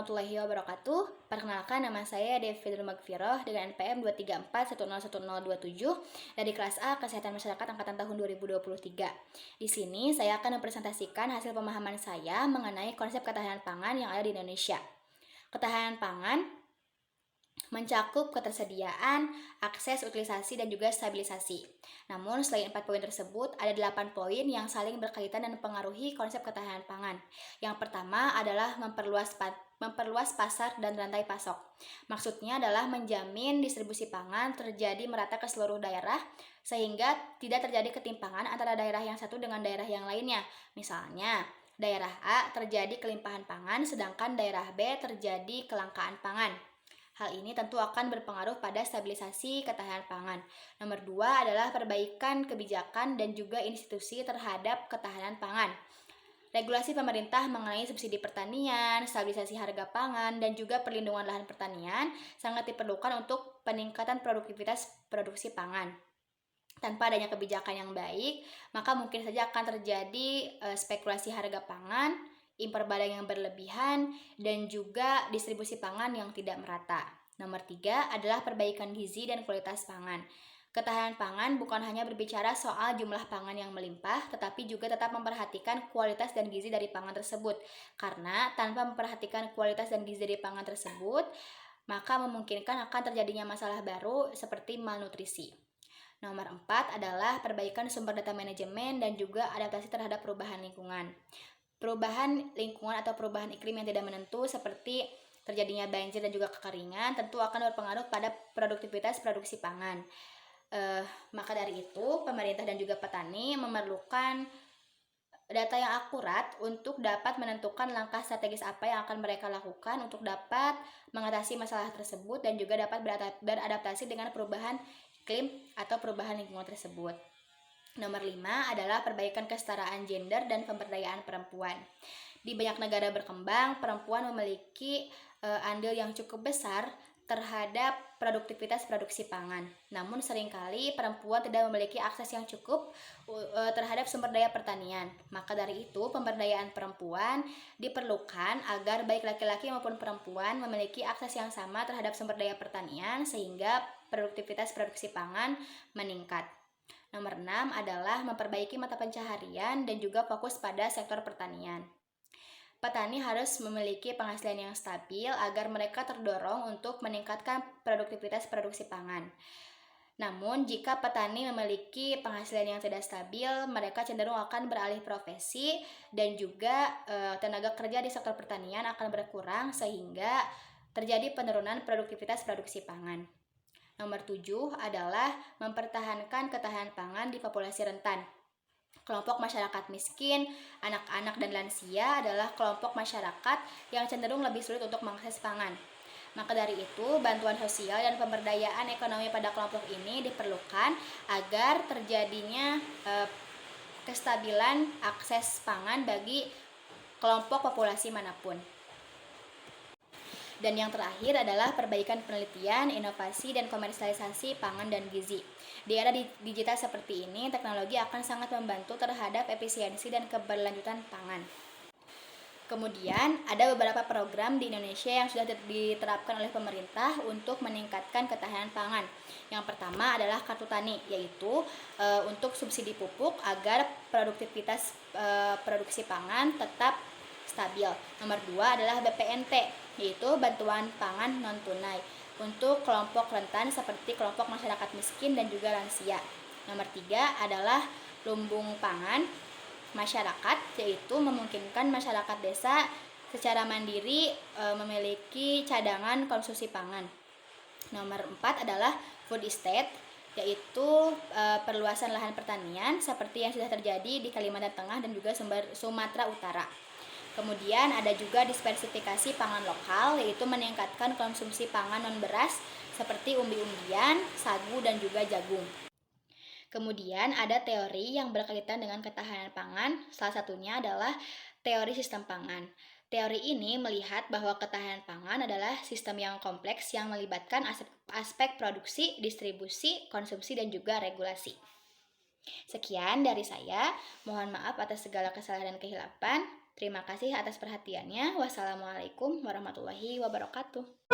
warahmatullahi wabarakatuh. Perkenalkan, nama saya Devi Fitrul Magfiroh dengan NPM 234101027 dari kelas A Kesehatan Masyarakat angkatan tahun 2023. Di sini saya akan mempresentasikan hasil pemahaman saya mengenai konsep ketahanan pangan yang ada di Indonesia. Ketahanan pangan mencakup ketersediaan, akses, utilisasi, dan juga stabilisasi. Namun, selain 4 poin tersebut, ada 8 poin yang saling berkaitan dan mempengaruhi konsep ketahanan pangan. Yang pertama adalah memperluas pasar dan rantai pasok. Maksudnya adalah menjamin distribusi pangan terjadi merata ke seluruh daerah, sehingga tidak terjadi ketimpangan antara daerah yang satu dengan daerah yang lainnya. Misalnya, daerah A terjadi kelimpahan pangan, sedangkan daerah B terjadi kelangkaan pangan. Hal ini tentu akan berpengaruh pada stabilisasi ketahanan pangan. Nomor 2 adalah perbaikan kebijakan dan juga institusi terhadap ketahanan pangan. Regulasi pemerintah mengenai subsidi pertanian, stabilisasi harga pangan, dan juga perlindungan lahan pertanian sangat diperlukan untuk peningkatan produktivitas produksi pangan. Tanpa adanya kebijakan yang baik, maka mungkin saja akan terjadi spekulasi harga pangan, impor barang yang berlebihan, dan juga distribusi pangan yang tidak merata. Nomor 3 adalah perbaikan gizi dan kualitas pangan. Ketahanan pangan bukan hanya berbicara soal jumlah pangan yang melimpah, tetapi juga tetap memperhatikan kualitas dan gizi dari pangan tersebut. Karena tanpa memperhatikan kualitas dan gizi dari pangan tersebut, maka memungkinkan akan terjadinya masalah baru seperti malnutrisi. Nomor 4 adalah perbaikan sumber data manajemen dan juga adaptasi terhadap perubahan lingkungan. Perubahan lingkungan atau perubahan iklim yang tidak menentu seperti terjadinya banjir dan juga kekeringan tentu akan berpengaruh pada produktivitas produksi pangan. Maka dari itu, pemerintah dan juga petani memerlukan data yang akurat untuk dapat menentukan langkah strategis apa yang akan mereka lakukan untuk dapat mengatasi masalah tersebut dan juga dapat beradaptasi dengan perubahan iklim atau perubahan lingkungan tersebut. Nomor 5 adalah perbaikan kesetaraan gender dan pemberdayaan perempuan. Di banyak negara berkembang, perempuan memiliki andil yang cukup besar terhadap produktivitas produksi pangan. Namun seringkali perempuan tidak memiliki akses yang cukup terhadap sumber daya pertanian. Maka dari itu, pemberdayaan perempuan diperlukan agar baik laki-laki maupun perempuan memiliki akses yang sama terhadap sumber daya pertanian sehingga produktivitas produksi pangan meningkat. Nomor 6 adalah memperbaiki mata pencaharian dan juga fokus pada sektor pertanian. Petani harus memiliki penghasilan yang stabil agar mereka terdorong untuk meningkatkan produktivitas produksi pangan. Namun, jika petani memiliki penghasilan yang tidak stabil, mereka cenderung akan beralih profesi dan juga tenaga kerja di sektor pertanian akan berkurang sehingga terjadi penurunan produktivitas produksi pangan. Nomor 7 adalah mempertahankan ketahanan pangan di populasi rentan. Kelompok masyarakat miskin, anak-anak dan lansia adalah kelompok masyarakat yang cenderung lebih sulit untuk mengakses pangan. Maka dari itu, bantuan sosial dan pemberdayaan ekonomi pada kelompok ini diperlukan agar terjadinya kestabilan akses pangan bagi kelompok populasi manapun. Dan yang terakhir adalah perbaikan penelitian, inovasi, dan komersialisasi pangan dan gizi. Di era digital seperti ini, teknologi akan sangat membantu terhadap efisiensi dan keberlanjutan pangan. Kemudian, ada beberapa program di Indonesia yang sudah diterapkan oleh pemerintah untuk meningkatkan ketahanan pangan. Yang pertama adalah Kartu Tani, yaitu untuk subsidi pupuk agar produktivitas produksi pangan tetap stabil. Nomor 2 adalah BPNT, yaitu bantuan pangan non-tunai untuk kelompok rentan seperti kelompok masyarakat miskin dan juga lansia. Nomor 3 adalah lumbung pangan masyarakat, yaitu memungkinkan masyarakat desa secara mandiri memiliki cadangan konsumsi pangan. Nomor 4 adalah food estate, yaitu perluasan lahan pertanian seperti yang sudah terjadi di Kalimantan Tengah dan juga Sumatera Utara. Kemudian ada juga diversifikasi pangan lokal, yaitu meningkatkan konsumsi pangan non-beras seperti umbi-umbian, sagu, dan juga jagung. Kemudian ada teori yang berkaitan dengan ketahanan pangan, salah satunya adalah teori sistem pangan. Teori ini melihat bahwa ketahanan pangan adalah sistem yang kompleks yang melibatkan aspek produksi, distribusi, konsumsi, dan juga regulasi. Sekian dari saya, mohon maaf atas segala kesalahan dan kehilapan. Terima kasih atas perhatiannya. Wassalamualaikum warahmatullahi wabarakatuh.